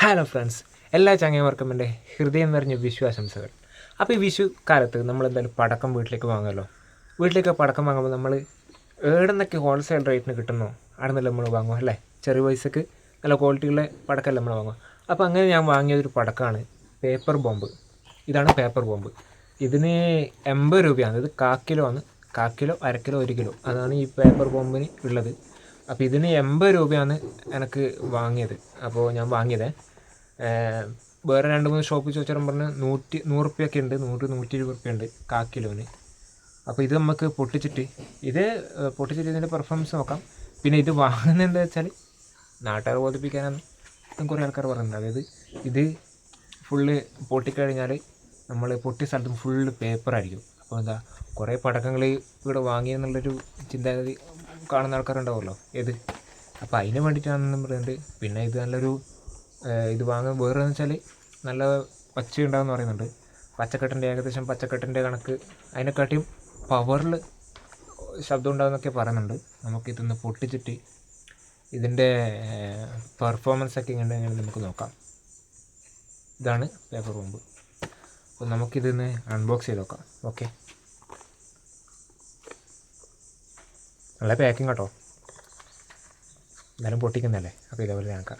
Hello friends, എല്ലാ ചങ്ങായിമാർക്കും എൻ്റെ ഹൃദയം നിറഞ്ഞ വിഷുവാശംസകൾ. അപ്പോൾ ഈ വിഷു കാലത്ത് നമ്മളെന്തായാലും പടക്കം വീട്ടിലേക്ക് വാങ്ങുമല്ലോ. വീട്ടിലേക്ക് പടക്കം വാങ്ങുമ്പോൾ നമ്മൾ എവിടെ നിന്നൊക്കെ ഹോൾസെയിൽ റേറ്റിന് കിട്ടുന്നോ അവിടെ നിന്നല്ല നമ്മൾ വാങ്ങും അല്ലേ. ചെറിയ പൈസക്ക് നല്ല ക്വാളിറ്റിയുള്ള പടക്കമല്ല നമ്മൾ വാങ്ങും. അപ്പോൾ അങ്ങനെ ഞാൻ വാങ്ങിയതൊരു പടക്കമാണ് പേപ്പർ ബോംബ്. ഇതാണ് പേപ്പർ ബോംബ്. ഇതിന് 80 രൂപയാണ്. ഇത് കാക്കിലോ ആണ്. കാക്കിലോ, അരക്കിലോ, 1 കിലോ അതാണ് ഈ പേപ്പർ ബോംബിന് ഉള്ളത്. അപ്പോൾ ഇതിന് 80 രൂപയാണ് എനിക്ക് വാങ്ങിയത്. അപ്പോൾ ഞാൻ വാങ്ങിയത് വേറെ 2-3 ഷോപ്പിൽ ചോദിച്ചാൽ പറഞ്ഞ് 100 റുപ്യൊക്കെ ഉണ്ട്, 100-120 റുപ്യ ഉണ്ട് കാക്കിലോന്. അപ്പോൾ ഇത് നമുക്ക് പൊട്ടിച്ചിട്ട് ഇതിൻ്റെ പെർഫോമൻസ് നോക്കാം. പിന്നെ ഇത് വാങ്ങുന്നത് എന്താ വെച്ചാൽ നാട്ടുകാർ ബോധിപ്പിക്കാനാണ് കുറേ ആൾക്കാർ പറയുന്നത്. അതായത് ഇത് ഫുള്ള് പൊട്ടിക്കഴിഞ്ഞാൽ നമ്മൾ പൊട്ടിയ സ്ഥലത്തും ഫുള്ള് പേപ്പറായിരിക്കും. അപ്പോൾ എന്താ കുറേ പടക്കങ്ങൾ ഇവിടെ വാങ്ങിയെന്നുള്ളൊരു ചിന്താഗതി കാണുന്ന ആൾക്കാരുണ്ടാവുമല്ലോ അപ്പോൾ അതിന് വേണ്ടിയിട്ടാണെന്ന് പറയുന്നത്. പിന്നെ ഇത് നല്ലൊരു ഇത് വാങ്ങാൻ വേറെന്ന് വെച്ചാൽ നല്ല ഒച്ചയുണ്ടാകുമെന്ന് പറയുന്നുണ്ട്. ഏകദേശം പച്ചക്കെട്ടിൻ്റെ കണക്ക് അതിനെക്കാട്ടിയും പവറിൽ ശബ്ദം ഉണ്ടാകുമെന്നൊക്കെ പറയുന്നുണ്ട്. നമുക്കിതൊന്ന് പൊട്ടിച്ചിട്ട് ഇതിൻ്റെ പെർഫോമൻസൊക്കെ എങ്ങനെ നമുക്ക് നോക്കാം. ഇതാണ് പേപ്പർ ബോംബ്. അപ്പോൾ നമുക്കിതൊന്ന് അൺബോക്സ് ചെയ്ത് നോക്കാം. ഓക്കെ, നല്ല പാക്കിങ് കേട്ടോ, എന്നാലും പൊട്ടിക്കുന്നതല്ലേ. അപ്പോൾ ഇതേപോലെ ഞങ്ങൾക്ക്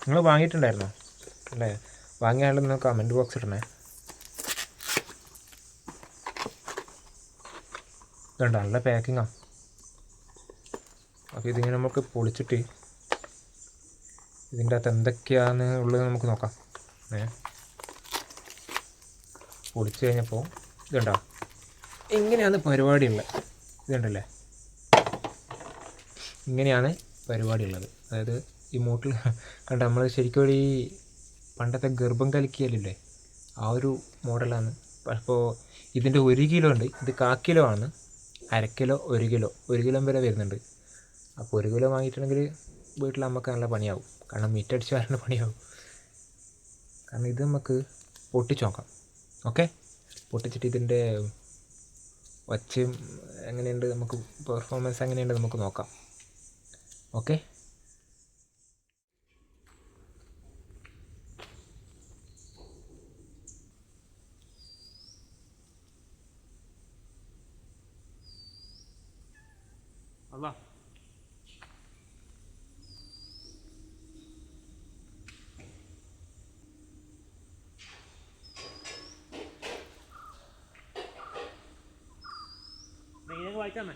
നിങ്ങൾ വാങ്ങിയിട്ടുണ്ടായിരുന്നോ അല്ലേ? വാങ്ങിയാലൊന്ന് കമൻറ്റ് ബോക്സ് ഇടണേ. ഇതുണ്ട്, നല്ല പാക്കിങ്ങാണ്. അപ്പോൾ ഇതിങ്ങനെ നമുക്ക് പൊളിച്ചിട്ട് ഇതിൻ്റെ അകത്ത് എന്തൊക്കെയാണ് ഉള്ളത് നമുക്ക് നോക്കാം. പൊളിച്ച് കഴിഞ്ഞപ്പോൾ ഇതുണ്ടോ, ഇങ്ങനെയാണ് പരിപാടിയുള്ളത്. ഇതുണ്ടല്ലേ, ഇങ്ങനെയാണ് പരിപാടിയുള്ളത്. അതായത് ഈ മൂട്ടിൽ കണ്ട നമ്മൾ ശരിക്കും ഈ പണ്ടത്തെ ഗർഭം കലക്കിയല്ലേ ആ ഒരു മോഡലാണ്. അപ്പോൾ ഇതിൻ്റെ 1 കിലോ ഉണ്ട്. ഇത് കാക്കിലോ ആണ്. അരക്കിലോ, 1 കിലോ, 1 കിലോ വരെ വരുന്നുണ്ട്. അപ്പോൾ 1 കിലോ വാങ്ങിയിട്ടുണ്ടെങ്കിൽ വീട്ടിൽ നമുക്ക് നല്ല പണിയാവും. കാരണം മീറ്റടിച്ച് വരേണ്ട പണിയാവും. കാരണം ഇത് നമുക്ക് പൊട്ടിച്ച് നോക്കാം. ഓക്കെ, പൊട്ടിച്ചിട്ട് ഇതിൻ്റെ ഒച്ചയും എങ്ങനെയുണ്ട്, നമുക്ക് പെർഫോമൻസ് എങ്ങനെയുണ്ട് നമുക്ക് നോക്കാം. ഓക്കെ, അല്ല വായിച്ചാൽ